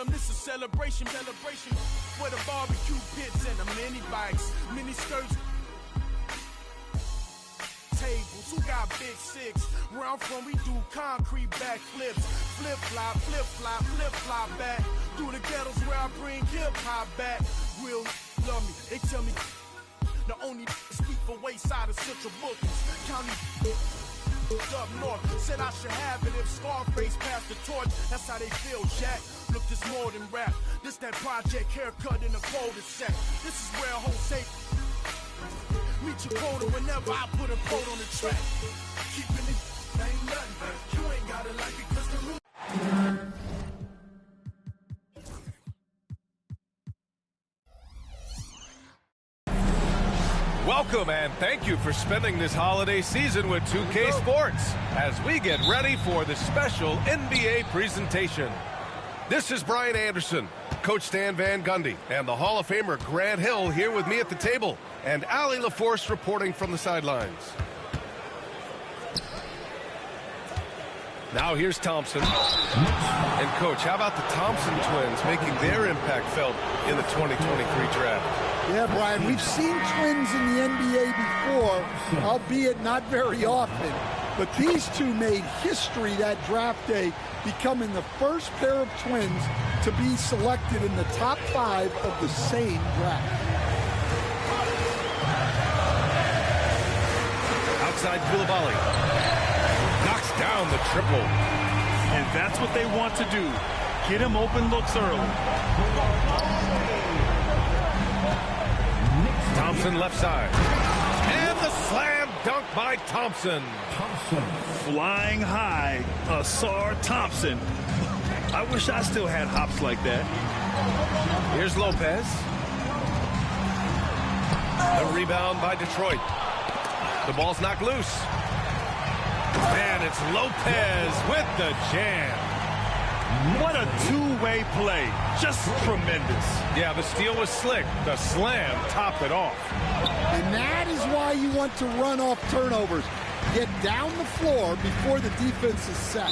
them this is celebration, for the barbecue pits and the mini bikes, mini skirts, tables. Who got big six? Where I'm from, we do concrete backflips, flip flop back through the ghettos where I bring hip hop back. Real love me, they tell me the only speak for Wayside is Central Bookings County. Up north, said I should have it if Scarface passed the torch. That's how they feel, Jack. Look, this more than rap. This that project haircut in the cul-de-sac. This is where Jose meet your quota whenever I put a quote on the track. Keeping it ain't nothing. You ain't gotta like it cause the root. Welcome and thank you for spending this holiday season with 2K Sports as we get ready for the special NBA presentation. This is Brian Anderson, Coach Stan Van Gundy, and the Hall of Famer Grant Hill here with me at the table, and Allie LaForce reporting from the sidelines. Now here's Thompson. And Coach, how about the Thompson twins making their impact felt in the 2023 draft? Yeah, Brian, we've seen twins in the NBA before, albeit not very often. But these two made history that draft day, becoming the first pair of twins to be selected in the top 5 of the same draft. Outside Coulibaly. Knocks down the triple. And that's what they want to do. Get him open looks early. Thompson left side. And the slam dunk by Thompson. Flying high, Ausar Thompson. I wish I still had hops like that. Here's Lopez. The rebound by Detroit. The ball's knocked loose. And it's Lopez with the jam. What a two-way play. Just tremendous. Yeah, the steal was slick. The slam topped it off. And that is why you want to run off turnovers. Get down the floor before the defense is set.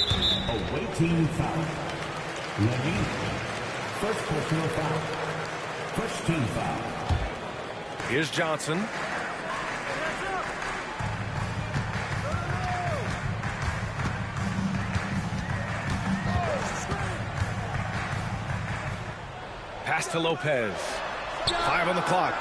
Away team foul. Levy, first personal foul. First team foul. Here's Johnson. Pass to Lopez. 5 on the clock.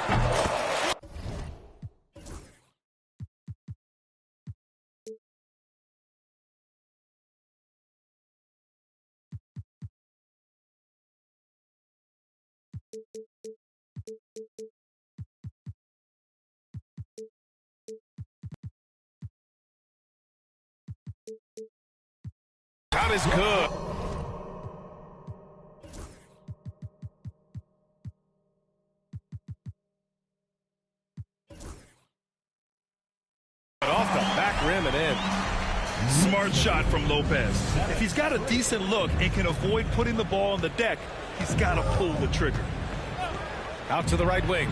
Shot is good. Off the back rim and in. Smart shot from Lopez. If he's got a decent look and can avoid putting the ball on the deck, he's got to pull the trigger. Out to the right wing.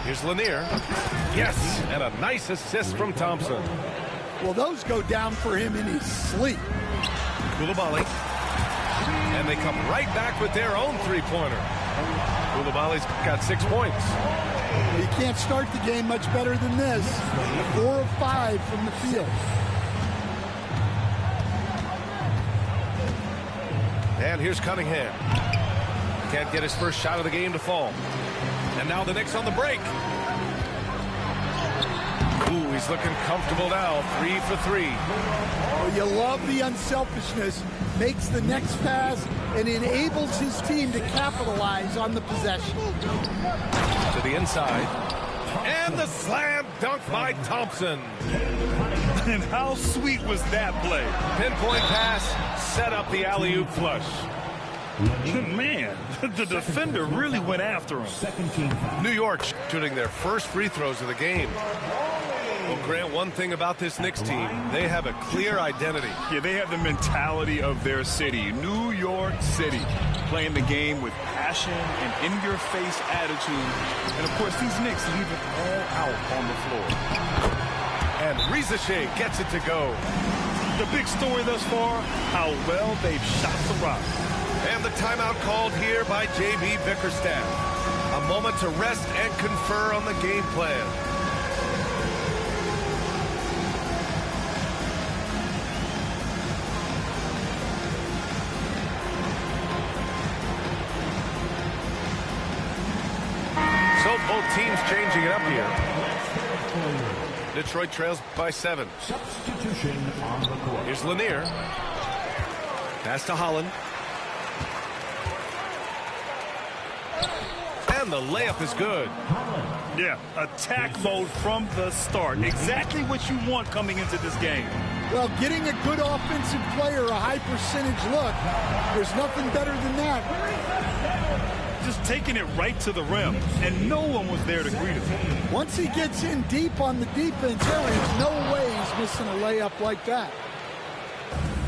Here's Lanier. Yes, and a nice assist from Thompson. Well, those go down for him in his sleep. Coulibaly. And they come right back with their own three-pointer. Coulibaly's got 6 points. He can't start the game much better than this. 4 of 5 from the field. And here's Cunningham. Can't get his first shot of the game to fall. And now the Knicks on the break. Ooh, he's looking comfortable now. 3 for 3. Oh, you love the unselfishness. Makes the next pass and enables his team to capitalize on the possession. To the inside. And the slam dunk by Thompson. And how sweet was that play? Pinpoint pass, set up the alley-oop flush. Man, the defender really went after him. New York shooting their first free throws of the game. Well, Grant, one thing about this Knicks team, they have a clear identity. Yeah, they have the mentality of their city, New York City, playing the game with passion and in-your-face attitude. And, of course, these Knicks leave it all out on the floor. And Reza Shea gets it to go. The big story thus far, how well they've shot the rock. And the timeout called here by J.B. Bickerstaff. A moment to rest and confer on the game plan. So both teams changing it up here. Detroit trails by 7. Substitution on the court. Here's Lanier. Pass to Holland. And the layup is good. Yeah, attack mode from the start. Exactly what you want coming into this game. Well, getting a good offensive player a high percentage look, there's nothing better than that. Just taking it right to the rim, and no one was there to greet him. Once he gets in deep on the defense, there is no way he's missing a layup like that.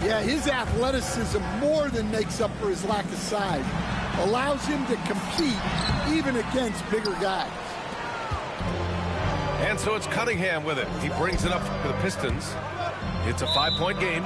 Yeah, his athleticism more than makes up for his lack of size. Allows him to compete even against bigger guys. And so it's Cunningham with it. He brings it up for the Pistons. It's a 5-point game.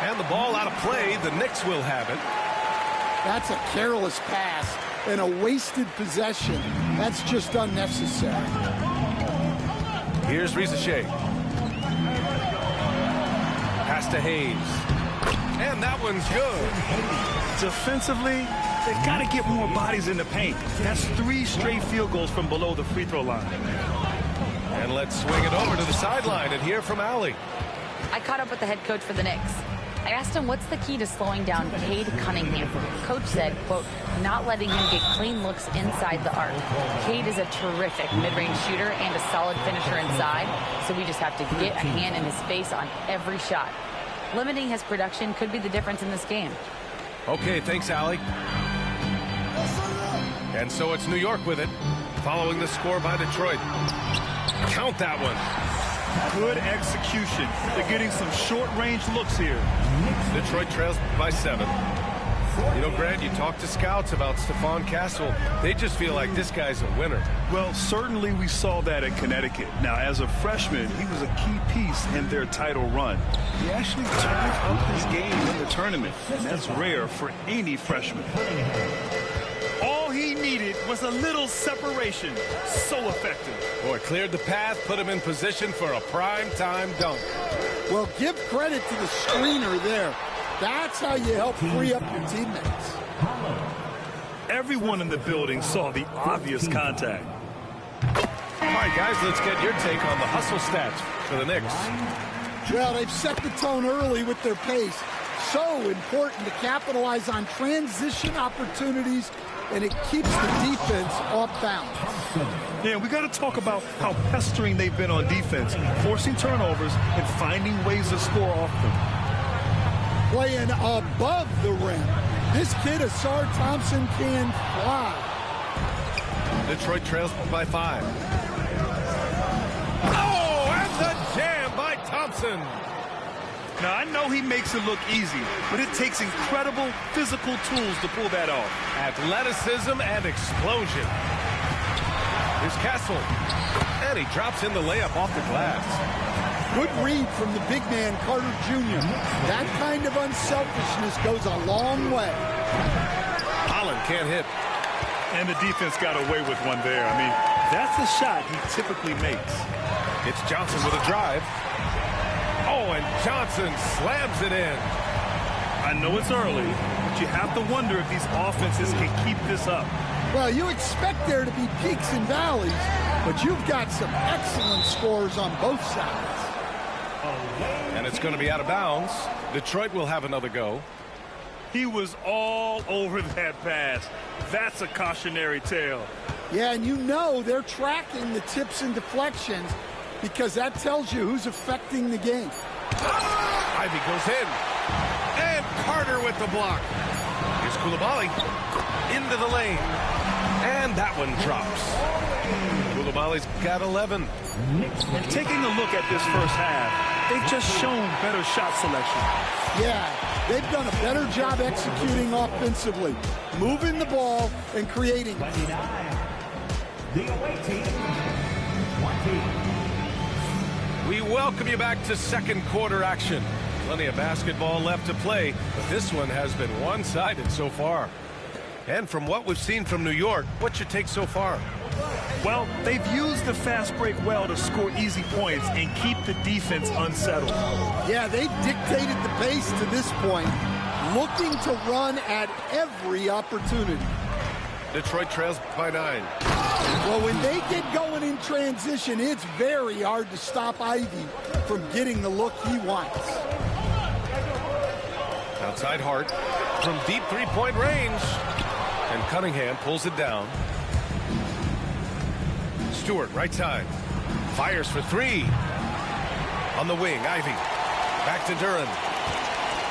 And the ball out of play. The Knicks will have it. That's a careless pass and a wasted possession. That's just unnecessary. Here's Rizachet. Pass to Hayes. And that one's good. Defensively, they got to get more bodies in the paint. That's 3 straight field goals from below the free throw line. And let's swing it over to the sideline and hear from Allie. I caught up with the head coach for the Knicks. I asked him what's the key to slowing down Cade Cunningham. Coach said, quote, not letting him get clean looks inside the arc. Cade is a terrific mid-range shooter and a solid finisher inside, so we just have to get a hand in his face on every shot. Limiting his production could be the difference in this game. Okay, thanks, Allie. And so it's New York with it, following the score by Detroit. Count that one. Good execution. They're getting some short-range looks here. Detroit trails by 7. You know, Grant, you talk to scouts about Stephon Castle. They just feel like this guy's a winner. Well, certainly we saw that in Connecticut. Now, as a freshman, he was a key piece in their title run. He actually turned up his game in the tournament, and that's rare for any freshman. All he needed was a little separation. So effective. Boy, cleared the path, put him in position for a prime-time dunk. Well, give credit to the screener there. That's how you help free up your teammates. Everyone in the building saw the obvious contact. All right, guys, let's get your take on the hustle stats for the Knicks. Well, they've set the tone early with their pace. So important to capitalize on transition opportunities, and it keeps the defense off balance. Yeah, we got to talk about how pestering they've been on defense, forcing turnovers and finding ways to score off them. Playing above the rim. This kid, Asar Thompson, can fly. Detroit trails by 5. Oh, and the jam by Thompson. Now, I know he makes it look easy, but it takes incredible physical tools to pull that off. Athleticism and explosion. Here's Castle. And he drops in the layup off the glass. Good read from the big man, Carter Jr. That kind of unselfishness goes a long way. Holland can't hit. And the defense got away with one there. I mean, that's a shot he typically makes. It's Johnson with a drive. Oh, and Johnson slams it in. I know it's early, but you have to wonder if these offenses can keep this up. Well, you expect there to be peaks and valleys, but you've got some excellent scores on both sides. And it's going to be out of bounds. Detroit will have another go. He was all over that pass. That's a cautionary tale. Yeah, and you know they're tracking the tips and deflections because that tells you who's affecting the game. Ivy goes in. And Carter with the block. Here's Koulibaly into the lane. And that one drops. Koulibaly's got 11. And taking a look at this first half, they've just shown better shot selection. Yeah, they've done a better job executing offensively, moving the ball and creating. The away team, 20. We welcome you back to second quarter action. Plenty of basketball left to play, but this one has been one-sided so far. And from what we've seen from New York, what's your take so far? Well, they've used the fast break well to score easy points and keep the defense unsettled. Yeah, they've dictated the pace to this point, looking to run at every opportunity. Detroit trails by 9. Well, when they get going in transition, it's very hard to stop Ivy from getting the look he wants. Outside Hart from deep three-point range. And Cunningham pulls it down. Stewart, right side. Fires for 3. On the wing, Ivy. Back to Duren.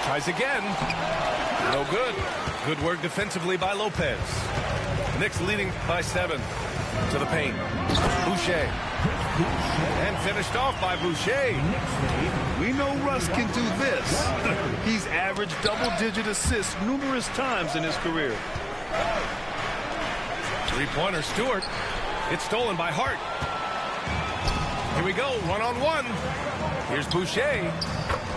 Tries again. No good. Good work defensively by Lopez. Knicks leading by 7 to the paint. Boucher. And finished off by Boucher. We know Russ can do this. He's averaged double-digit assists numerous times in his career. Three-pointer, Stewart. It's stolen by Hart. Here we go, one-on-one. Here's Boucher.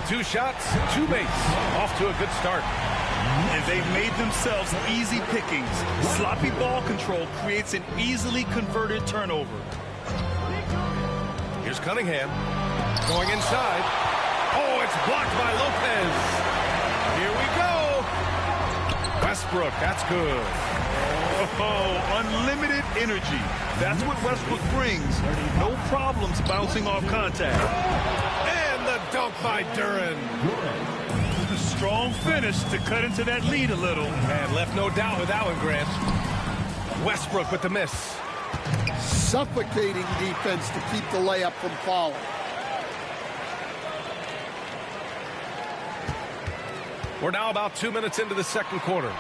2 shots, 2 makes. Off to a good start. And they've made themselves easy pickings. Sloppy ball control creates an easily converted turnover. Here's Cunningham. Going inside. Oh, it's blocked by Lopez. Here we go. Westbrook, that's good. Oh, unlimited energy. That's what Westbrook brings. No problems bouncing off contact. And the dunk by Duren. A strong finish to cut into that lead a little. And left no doubt with that one, Grant. Westbrook with the miss. Suffocating defense to keep the layup from falling. We're now about 2 minutes into the second quarter.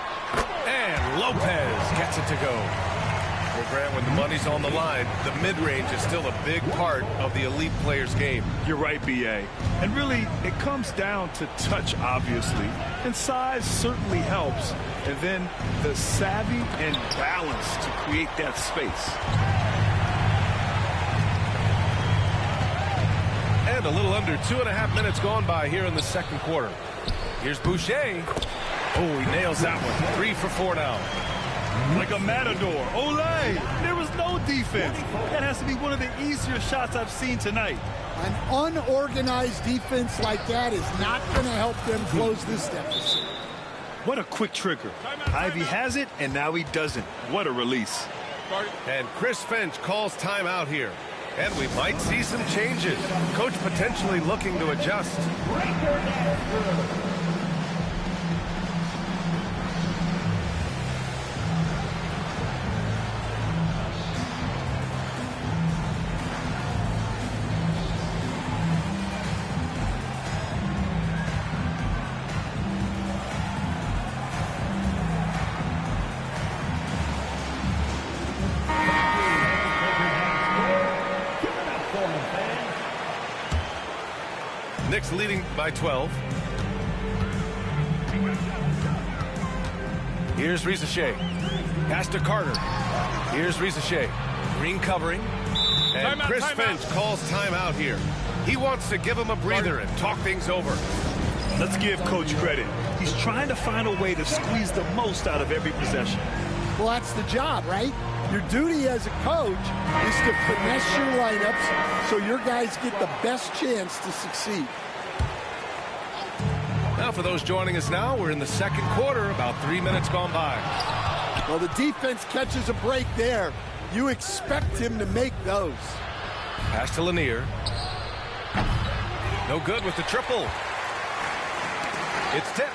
And Lopez gets it to go. Well, Grant, when the money's on the line, the mid-range is still a big part of the elite player's game. You're right, B.A. And really, it comes down to touch, obviously. And size certainly helps. And then the savvy and balance to create that space. And a little under 2.5 minutes gone by here in the second quarter. Here's Boucher. Oh, he nails that one. 3 for 4 now. Like a matador. Olay! There was no defense. That has to be one of the easier shots I've seen tonight. An unorganized defense like that is not going to help them close this deficit. What a quick trigger. Ivy has it, and now he doesn't. What a release. And Chris Finch calls timeout here. And we might see some changes. Coach potentially looking to adjust. Knicks leading by 12. Here's Risacher. Pass to Carter. Here's Risacher. Green covering. And Chris Finch calls timeout here. He wants to give him a breather and talk things over. Let's give Coach credit. He's trying to find a way to squeeze the most out of every possession. Well, that's the job, right? Your duty as a coach is to finesse your lineups so your guys get the best chance to succeed. Now, for those joining us now, we're in the second quarter, about 3 minutes gone by. Well, the defense catches a break there. You expect him to make those. Pass to Lanier. No good with the triple. It's tipped.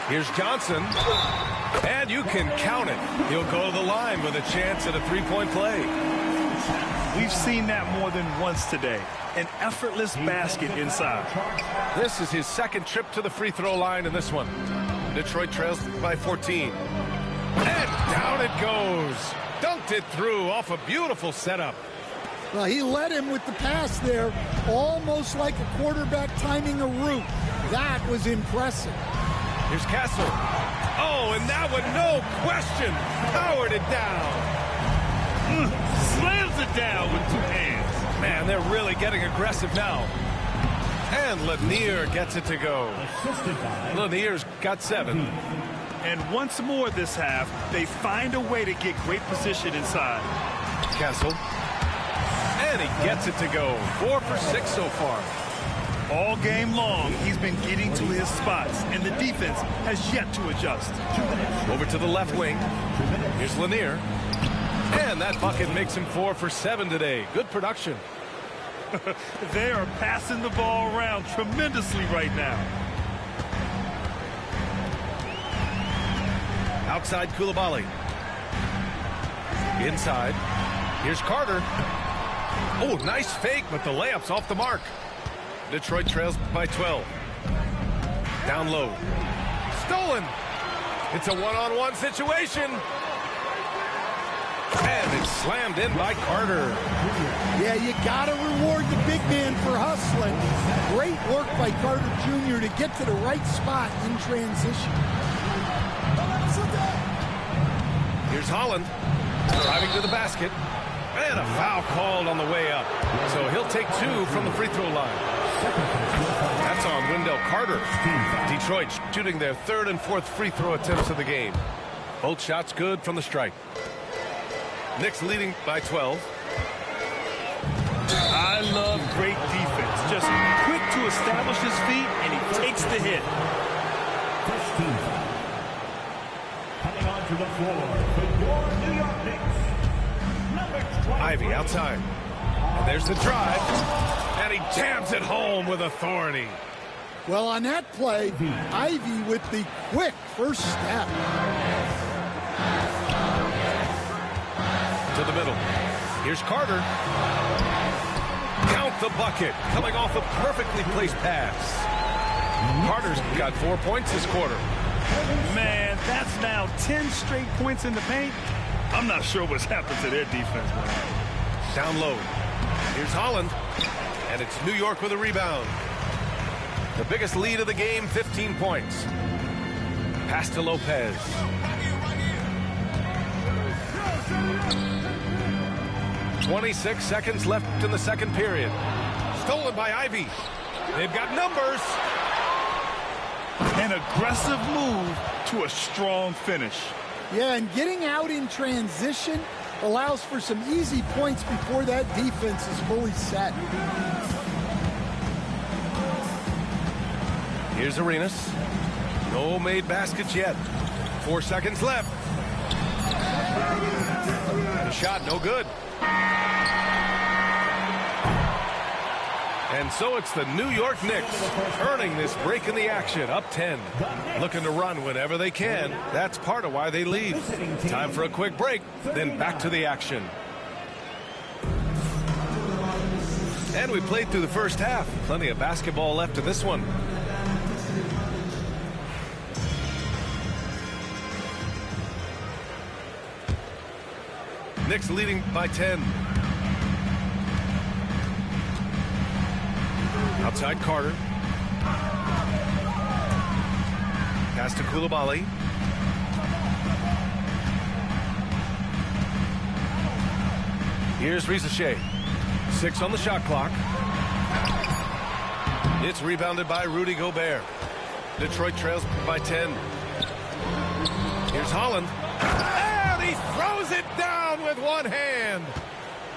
Here's Johnson. And you can count it. He'll go to the line with a chance at a three-point play. We've seen that more than once today. An effortless basket inside. This is his second trip to the free throw line in this one. Detroit trails by 14. And down it goes. Dunked it through off a beautiful setup. Well, he led him with the pass there, almost like a quarterback timing a route. That was impressive. Here's Castle. Oh, and that one, no question, powered it down. Slams it down with 2 hands. Man, they're really getting aggressive now. And Lanier gets it to go. Lanier's got 7. And once more this half, they find a way to get great position inside. Castle. And he gets it to go. 4 for 6 so far. All game long, he's been getting to his spots, and the defense has yet to adjust. Over to the left wing. Here's Lanier. And that bucket makes him 4 for 7 today. Good production. They are passing the ball around tremendously right now. Outside Coulibaly. Inside. Here's Carter. Oh, nice fake, but the layup's off the mark. Detroit trails by 12. Down low. Stolen. It's a one-on-one situation. And it's slammed in by Carter. Yeah, you got to reward the big man for hustling. Great work by Carter Jr. to get to the right spot in transition. Here's Holland driving to the basket. And a foul called on the way up. So he'll take 2 from the free throw line. That's on Wendell Carter. Detroit shooting their 3rd and 4th free throw attempts of the game. Both shots good from the stripe. Knicks leading by 12. I love great defense. Just quick to establish his feet, and he takes the hit. Coming onto the floor for your New York Knicks. Ivy outside. And there's the drive. And he jams it home with authority. Well, on that play, Ivy with the quick first step. To the middle. Here's Carter. Count the bucket. Coming off a perfectly placed pass. Carter's got 4 points this quarter. Man, that's now 10 straight points in the paint. I'm not sure what's happened to their defense. Down low. Here's Holland. And it's New York with a rebound. The biggest lead of the game, 15 points. Pass to Lopez. .26 seconds left in the second period. Stolen by Ivy. They've got numbers. An aggressive move to a strong finish. Yeah, and getting out in transition allows for some easy points before that defense is fully set. Here's Arenas. No made baskets yet. 4 seconds left. The shot no good. And so it's the New York Knicks earning this break in the action, up 10. Looking to run whenever they can. That's part of why they lead. Time for a quick break, then back to the action. And we played through the first half. Plenty of basketball left in this one. Knicks leading by 10. Outside Carter. Pass to Coulibaly. Here's Risacher. 6 on the shot clock. It's rebounded by Rudy Gobert. Detroit trails by 10. Here's Holland. And he throws it down with one hand.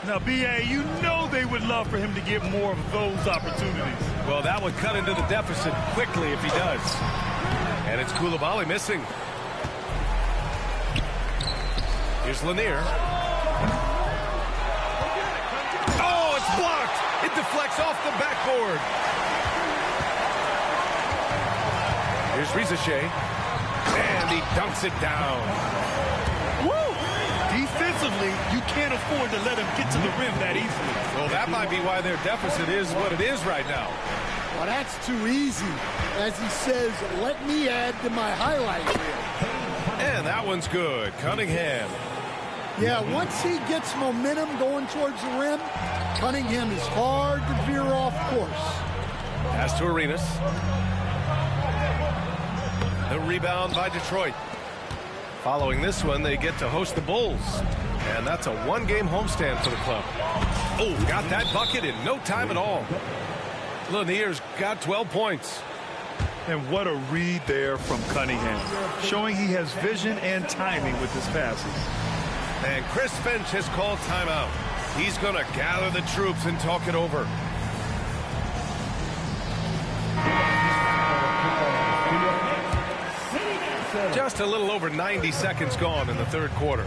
Now, B.A., you know they would love for him to get more of those opportunities. Well, that would cut into the deficit quickly if he does. And it's Coulibaly missing. Here's Lanier. Oh, it's blocked. It deflects off the backboard. Here's Risacher. And he dunks it down. Woo! Defensively, you can't afford to let him get to the rim that easily. Well, that might be why their deficit is what it is right now. Well, that's too easy. As he says, let me add to my highlight reel. And that one's good. Cunningham. Yeah, once he gets momentum going towards the rim, Cunningham is hard to veer off course. Pass to Arenas. The rebound by Detroit. Following this one, they get to host the Bulls. And that's a one-game homestand for the club. Oh, got that bucket in no time at all. Lanier's got 12 points. And what a read there from Cunningham, showing he has vision and timing with his passes. And Chris Finch has called timeout. He's going to gather the troops and talk it over. Just a little over 90 seconds gone in the third quarter.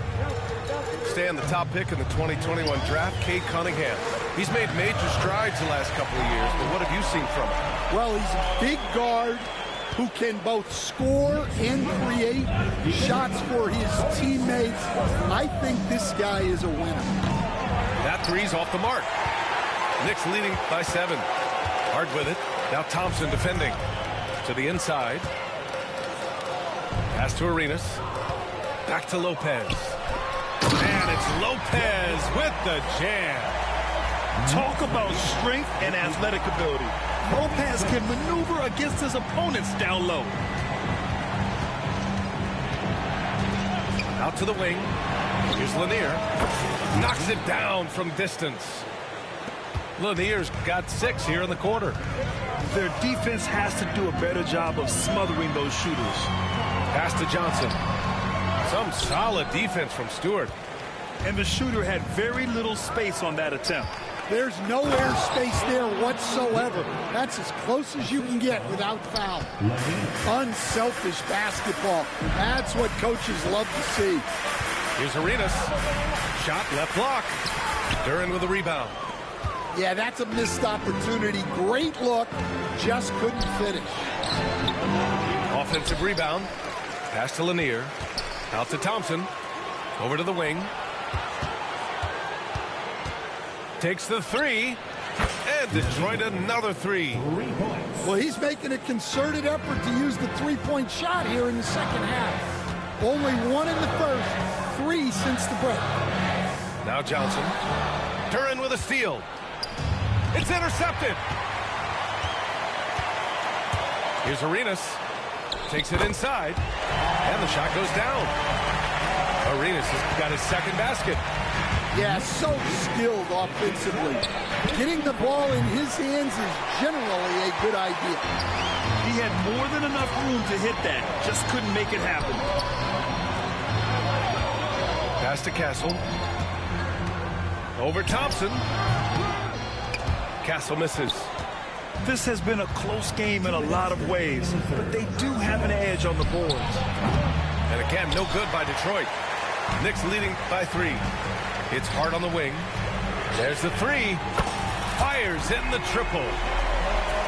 Stan, the top pick in the 2021 draft, Cade Cunningham. He's made major strides the last couple of years, but what have you seen from him? Well, he's a big guard who can both score and create shots for his teammates. I think this guy is a winner. That three's off the mark. Knicks leading by 7. Hard with it. Now Thompson defending. To the inside. Pass to Arenas. Back to Lopez. And it's Lopez with the jam. Talk about strength and athletic ability. Lopez can maneuver against his opponents down low. Out to the wing. Here's Lanier. Knocks it down from distance. Lanier's got 6 here in the quarter. Their defense has to do a better job of smothering those shooters. Pass to Johnson. Some solid defense from Stewart. And the shooter had very little space on that attempt. There's no air space there whatsoever. That's as close as you can get without foul. Unselfish basketball. That's what coaches love to see. Here's Arenas. Shot left block. Duren with a rebound. Yeah, that's a missed opportunity. Great look. Just couldn't finish. Offensive rebound. Pass to Lanier. Out to Thompson. Over to the wing. Takes the 3. And Detroit another 3. Well, he's making a concerted effort to use the three-point shot here in the second half. Only 1 in the first, 3 since the break. Now Johnson. Duren with a steal. It's intercepted. Here's Arenas. Takes it inside. And the shot goes down. Arenas has got his second basket. Yeah, so skilled offensively. Getting the ball in his hands is generally a good idea. He had more than enough room to hit that. Just couldn't make it happen. Pass to Castle. Over Thompson. Castle misses. This has been a close game in a lot of ways, but they do have an edge on the boards. And again, no good by Detroit. Knicks leading by 3. It's Hart on the wing. There's the 3. Fires in the triple.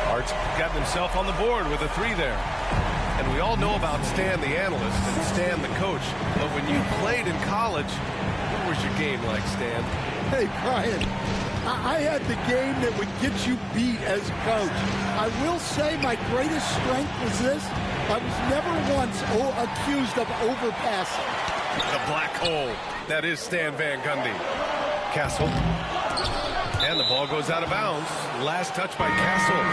Hart's got himself on the board with a 3 there. And we all know about Stan the analyst and Stan the coach. But when you played in college, what was your game like, Stan? Hey, Brian, I had the game that would get you beat as a coach. I will say my greatest strength was this. I was never once accused of overpassing. The black hole. That is Stan Van Gundy. Castle. And the ball goes out of bounds. Last touch by Castle.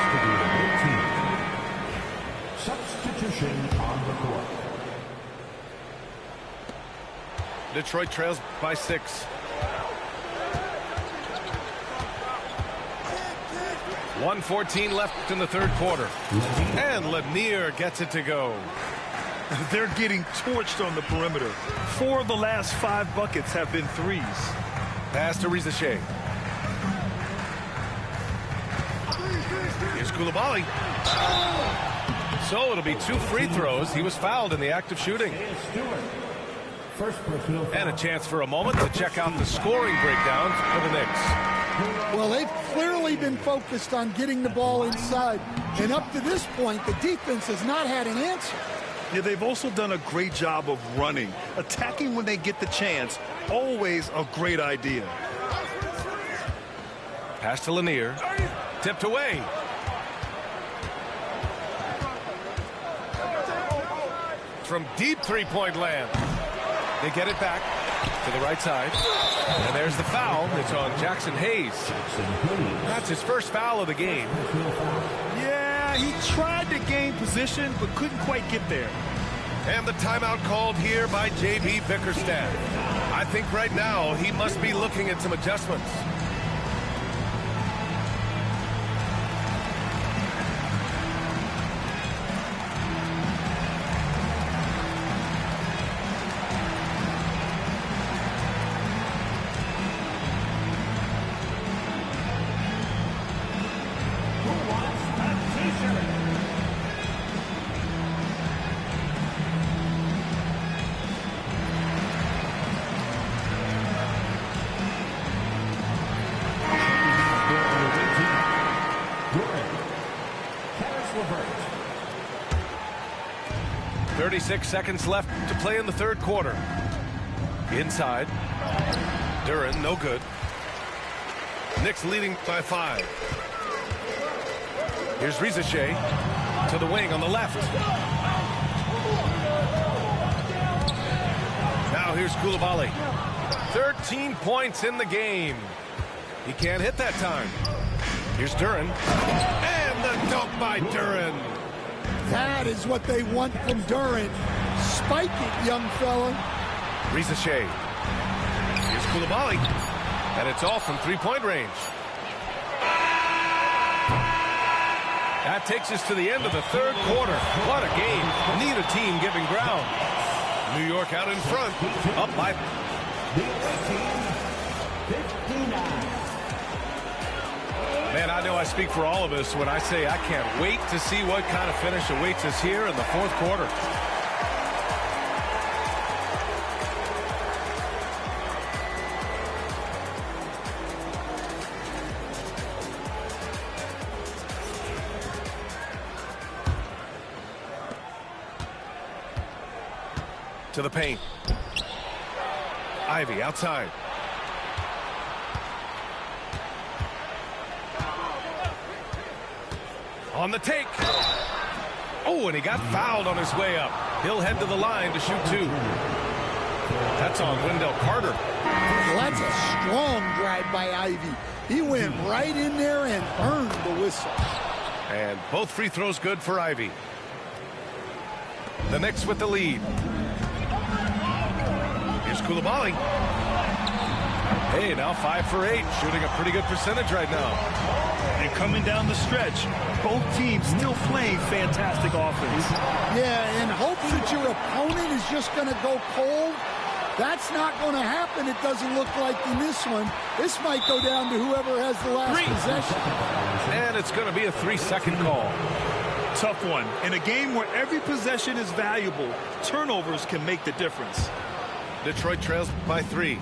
Substitution on the court. Detroit trails by 6. 1:14 left in the third quarter. And Lanier gets it to go. They're getting torched on the perimeter. 4 of the last 5 buckets have been 3s. Pass to Rizachet. Here's Coulibaly. So it'll be 2 free throws. He was fouled in the act of shooting. And a chance for a moment to check out the scoring breakdown for the Knicks. Well, they've clearly been focused on getting the ball inside. And up to this point, the defense has not had an answer. Yeah, they've also done a great job of running. Attacking when they get the chance, always a great idea. Pass to Lanier. Tipped away. from deep three-point land. They get it back to the right side. And there's the foul. It's on Jackson Hayes. That's his first foul of the game. Yeah, he tried to gain position, but couldn't quite get there. And the timeout called here by J.B. Bickerstaff. I think right now he must be looking at some adjustments. Who wants a t-shirt? 36 seconds left to play in the third quarter. Inside. Duren, no good. Knicks leading by 5. Here's Reza Shea to the wing on the left. Now here's Coulibaly. 13 points in the game. He can't hit that time. Here's Duren. And the dunk by Duren. That is what they want from Duren. Spike it, young fella. Reza Shea. Here's Coulibaly. And it's all from three-point range. That takes us to the end of the third quarter. What a game. Neither team giving ground. New York out in front. Up by... Man, I know I speak for all of us when I say I can't wait to see what kind of finish awaits us here in the fourth quarter. To the paint. Ivey outside. On the take. Oh, and he got fouled on his way up. He'll head to the line to shoot 2. That's on Wendell Carter. Well, that's a strong drive by Ivey. He went right in there and earned the whistle. And both free throws good for Ivey. The Knicks with the lead. Here's Coulibaly. Hey, now 5 for 8, shooting a pretty good percentage right now. And coming down the stretch, both teams still playing fantastic offense. Yeah, in hopes that your opponent is just going to go cold. That's not going to happen, it doesn't look like in this one. This might go down to whoever has the last possession. And it's going to be a 3-second call. Tough one. In a game where every possession is valuable, turnovers can make the difference. Detroit trails by 3.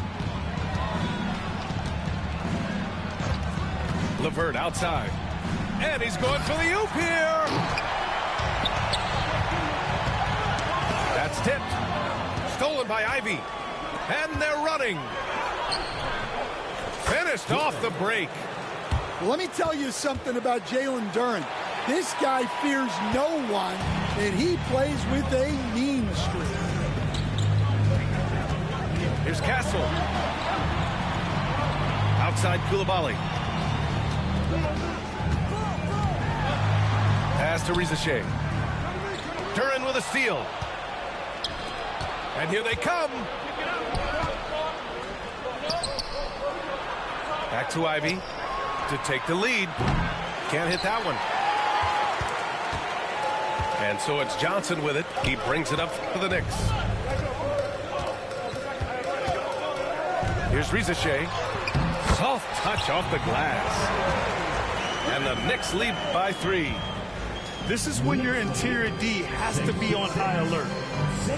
LeVert outside. And he's going for the oop here. That's tipped. Stolen by Ivey. And they're running. Finished off the break. Well, let me tell you something about Jalen Duren. This guy fears no one, and he plays with a mean streak. Here's Castle. Outside Coulibaly. Pass to Reza Shea. Duren with a steal. And here they come. Back to Ivey to take the lead. Can't hit that one. And so it's Johnson with it. He brings it up for the Knicks. Here's Reza Shea. Soft touch off the glass. And the Knicks lead by 3. This is when your interior D has to be on high alert.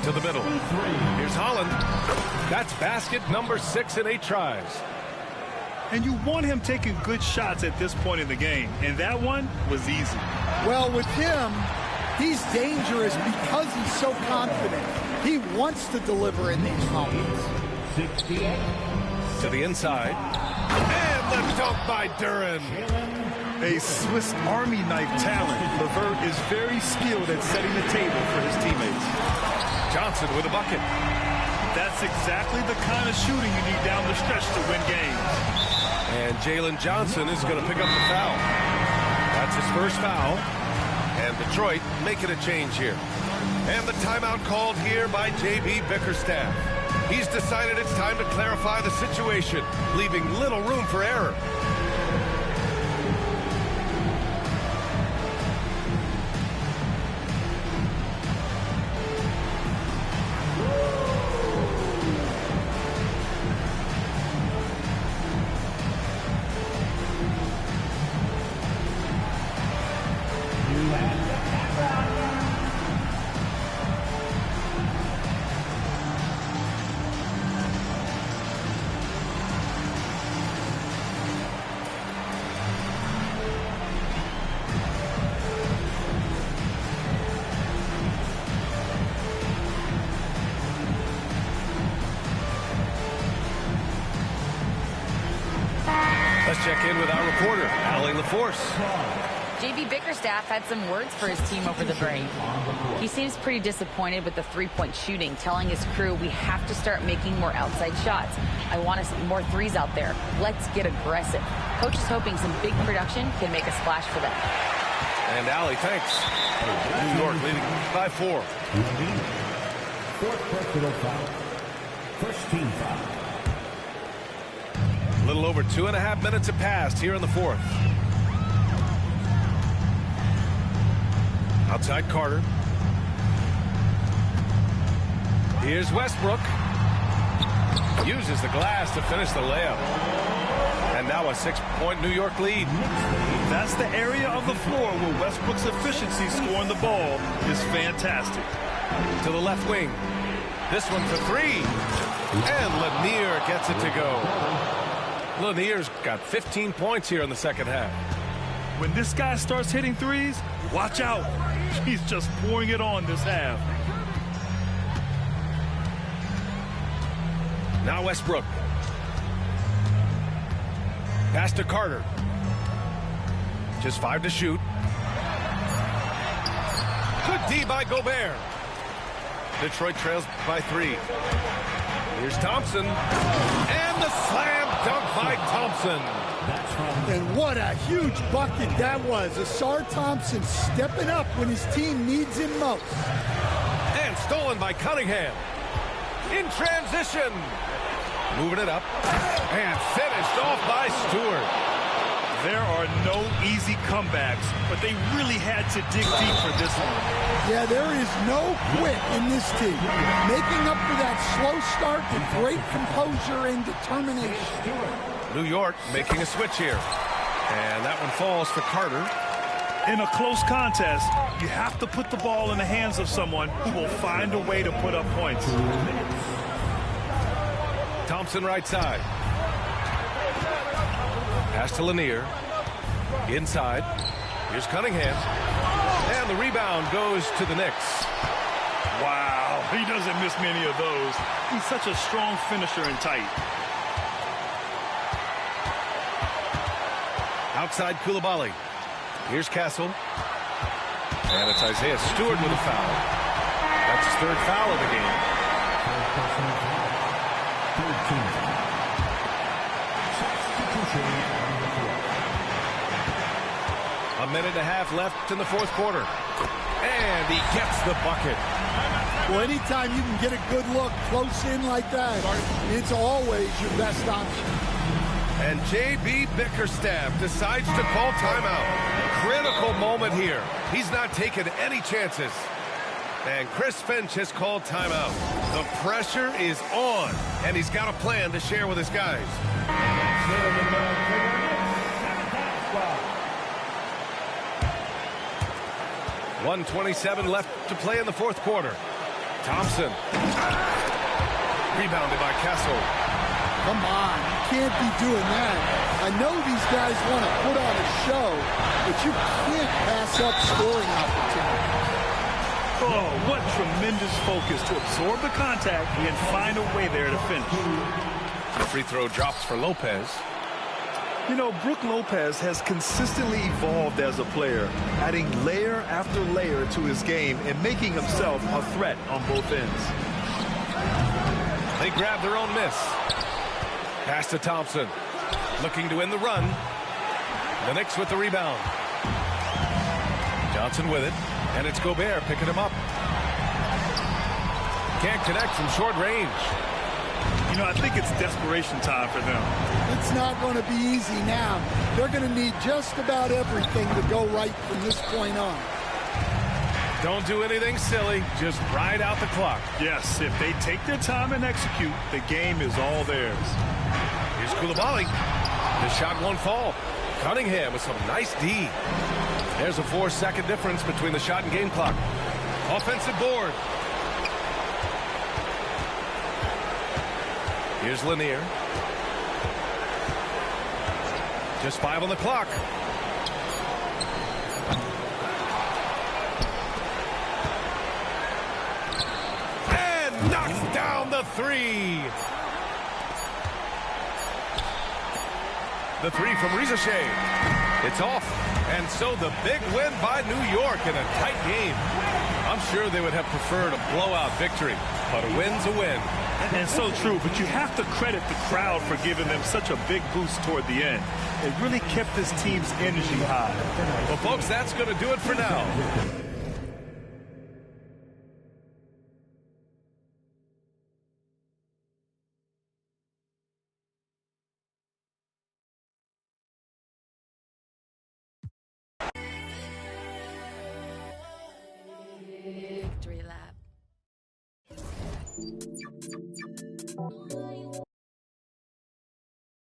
To the middle. Here's Holland. That's basket number 6 in 8 tries. And you want him taking good shots at this point in the game. And that one was easy. Well, with him, he's dangerous because he's so confident. He wants to deliver in these moments. 68. To the inside. And the dunk by Duren. A Swiss Army knife talent, LeVert is very skilled at setting the table for his teammates. Johnson with a bucket. That's exactly the kind of shooting you need down the stretch to win games. And Jalen Johnson is going to pick up the foul. That's his first foul. And Detroit making a change here. And the timeout called here by J.B. Bickerstaff. He's decided it's time to clarify the situation, leaving little room for error. Let's check in with our reporter, Allie LaForce. J.B. Bickerstaff had some words for his team over the break. He seems pretty disappointed with the three-point shooting, telling his crew, we have to start making more outside shots. I want to see more threes out there. Let's get aggressive. Coach is hoping some big production can make a splash for them. And Allie, thanks. New York leading by 4. Fourth personal foul. First team foul. A little over 2.5 minutes have passed here in the fourth. Outside Carter. Here's Westbrook. Uses the glass to finish the layup. And now a 6-point New York lead. That's the area of the floor where Westbrook's efficiency scoring the ball is fantastic. To the left wing. This one for 3. And Lanier gets it to go. Lanier's got 15 points here in the second half. When this guy starts hitting threes, watch out. He's just pouring it on this half. Now Westbrook. Pass to Carter. Just 5 to shoot. Good D by Gobert. Detroit trails by 3. Here's Thompson. And the slam dunk by Thompson. And what a huge bucket that was. Asar Thompson stepping up when his team needs him most. And stolen by Cunningham. In transition. Moving it up. And finished off by Stewart. There are no easy comebacks, but they really had to dig deep for this one. Yeah, there is no quit in this team. Making up for that slow start with great composure and determination. New York making a switch here. And that one falls for Carter. In a close contest, you have to put the ball in the hands of someone who will find a way to put up points. Thompson right side. Pass to Lanier. Inside. Here's Cunningham. And the rebound goes to the Knicks. Wow, he doesn't miss many of those. He's such a strong finisher and tight. Outside Coulibaly. Here's Castle. And it's Isaiah Stewart with a foul. That's his third foul of the game. A minute and a half left in the fourth quarter. And he gets the bucket. Well, anytime you can get a good look close in like that, it's always your best option. And J.B. Bickerstaff decides to call timeout. Critical moment here. He's not taking any chances. And Chris Finch has called timeout. The pressure is on, and he's got a plan to share with his guys. 1:27 left to play in the fourth quarter. Thompson. Rebounded by Castle. Come on, you can't be doing that. I know these guys want to put on a show, but you can't pass up scoring opportunity. Oh, what tremendous focus to absorb the contact and find a way there to finish. The free throw drops for Lopez. You know, Brook Lopez has consistently evolved as a player, adding layer after layer to his game and making himself a threat on both ends. They grab their own miss. Pass to Thompson. Looking to win the run. The Knicks with the rebound. Johnson with it. And it's Gobert picking him up. Can't connect from short range. You know, I think it's desperation time for them. It's not going to be easy now. They're going to need just about everything to go right from this point on. Don't do anything silly. Just ride out the clock. Yes, if they take their time and execute, the game is all theirs. Here's Coulibaly. The shot won't fall. Cunningham with some nice D. There's a 4-second difference between the shot and game clock. Offensive board. Here's Lanier. Just 5 on the clock. And knocks down the 3. The 3 from Rizachet. It's off. And so the big win by New York in a tight game. I'm sure they would have preferred a blowout victory, but a win's a win. And so true, but you have to credit the crowd for giving them such a big boost toward the end. It really kept this team's energy high. Well, folks, that's going to do it for now. Victory lap.